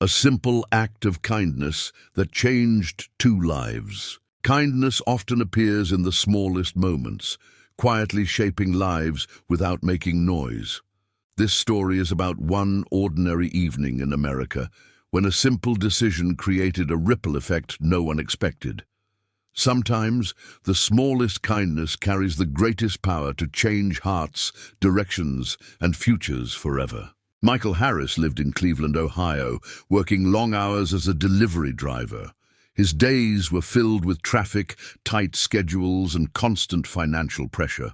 A simple act of kindness that changed two lives. Kindness often appears in the smallest moments, quietly shaping lives without making noise. This story is about one ordinary evening in America when a simple decision created a ripple effect no one expected. Sometimes, the smallest kindness carries the greatest power to change hearts, directions, and futures forever. Michael Harris lived in Cleveland, Ohio, working long hours as a delivery driver. His days were filled with traffic, tight schedules, and constant financial pressure.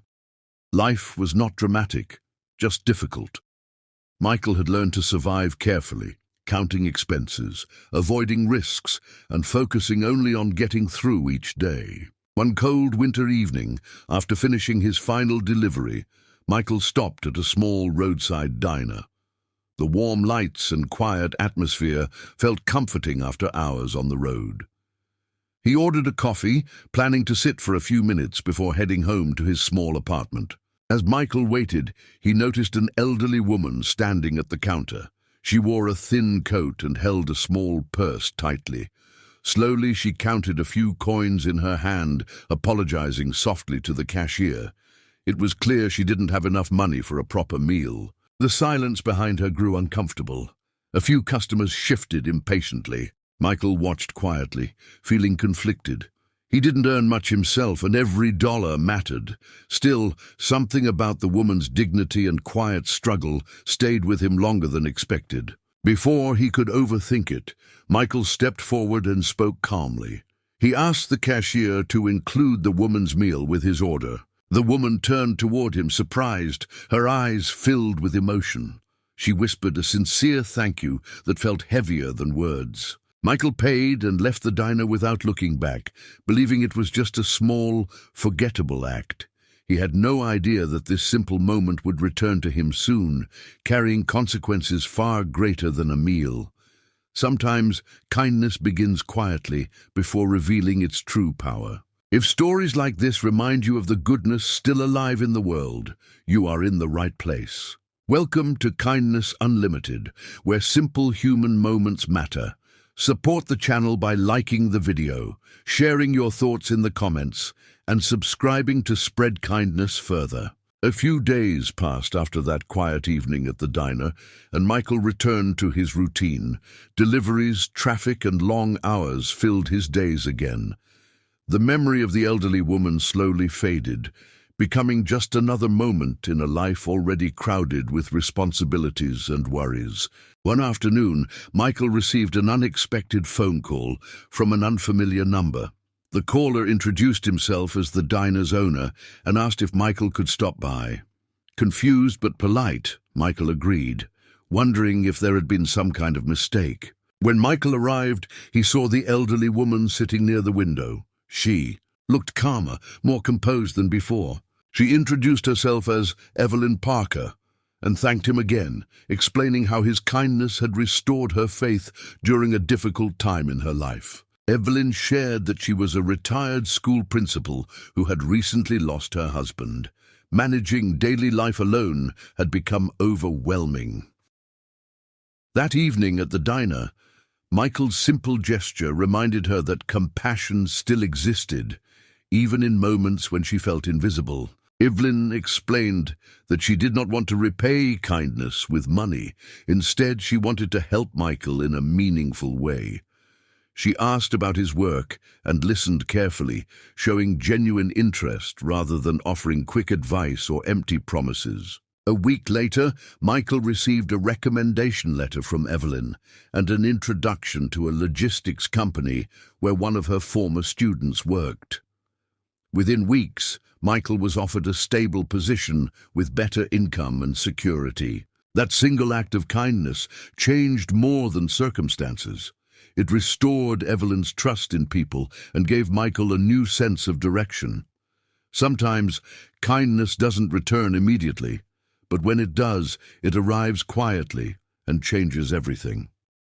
Life was not dramatic, just difficult. Michael had learned to survive carefully, counting expenses, avoiding risks, and focusing only on getting through each day. One cold winter evening, after finishing his final delivery, Michael stopped at a small roadside diner. The warm lights and quiet atmosphere felt comforting after hours on the road. He ordered a coffee, planning to sit for a few minutes before heading home to his small apartment. As Michael waited, he noticed an elderly woman standing at the counter. She wore a thin coat and held a small purse tightly. Slowly, she counted a few coins in her hand, apologizing softly to the cashier. It was clear she didn't have enough money for a proper meal. The silence behind her grew uncomfortable. A few customers shifted impatiently. Michael watched quietly, feeling conflicted. He didn't earn much himself, and every dollar mattered. Still, something about the woman's dignity and quiet struggle stayed with him longer than expected. Before he could overthink it, Michael stepped forward and spoke calmly. He asked the cashier to include the woman's meal with his order. The woman turned toward him, surprised, her eyes filled with emotion. She whispered a sincere thank you that felt heavier than words. Michael paid and left the diner without looking back, believing it was just a small, forgettable act. He had no idea that this simple moment would return to him soon, carrying consequences far greater than a meal. Sometimes kindness begins quietly before revealing its true power. If stories like this remind you of the goodness still alive in the world, you are in the right place. Welcome to Kindness Unlimited, where simple human moments matter. Support the channel by liking the video, sharing your thoughts in the comments, and subscribing to spread kindness further. A few days passed after that quiet evening at the diner, and Michael returned to his routine. Deliveries, traffic, and long hours filled his days again. The memory of the elderly woman slowly faded, becoming just another moment in a life already crowded with responsibilities and worries. One afternoon, Michael received an unexpected phone call from an unfamiliar number. The caller introduced himself as the diner's owner and asked if Michael could stop by. Confused but polite, Michael agreed, wondering if there had been some kind of mistake. When Michael arrived, he saw the elderly woman sitting near the window. She looked calmer, more composed than before. She introduced herself as Evelyn Parker and thanked him again, explaining how his kindness had restored her faith during a difficult time in her life. Evelyn shared that she was a retired school principal who had recently lost her husband. Managing daily life alone had become overwhelming. That evening at the diner, Michael's simple gesture reminded her that compassion still existed, even in moments when she felt invisible. Evelyn explained that she did not want to repay kindness with money. Instead, she wanted to help Michael in a meaningful way. She asked about his work and listened carefully, showing genuine interest rather than offering quick advice or empty promises. A week later, Michael received a recommendation letter from Evelyn and an introduction to a logistics company where one of her former students worked. Within weeks, Michael was offered a stable position with better income and security. That single act of kindness changed more than circumstances. It restored Evelyn's trust in people and gave Michael a new sense of direction. Sometimes, kindness doesn't return immediately, but when it does, it arrives quietly and changes everything.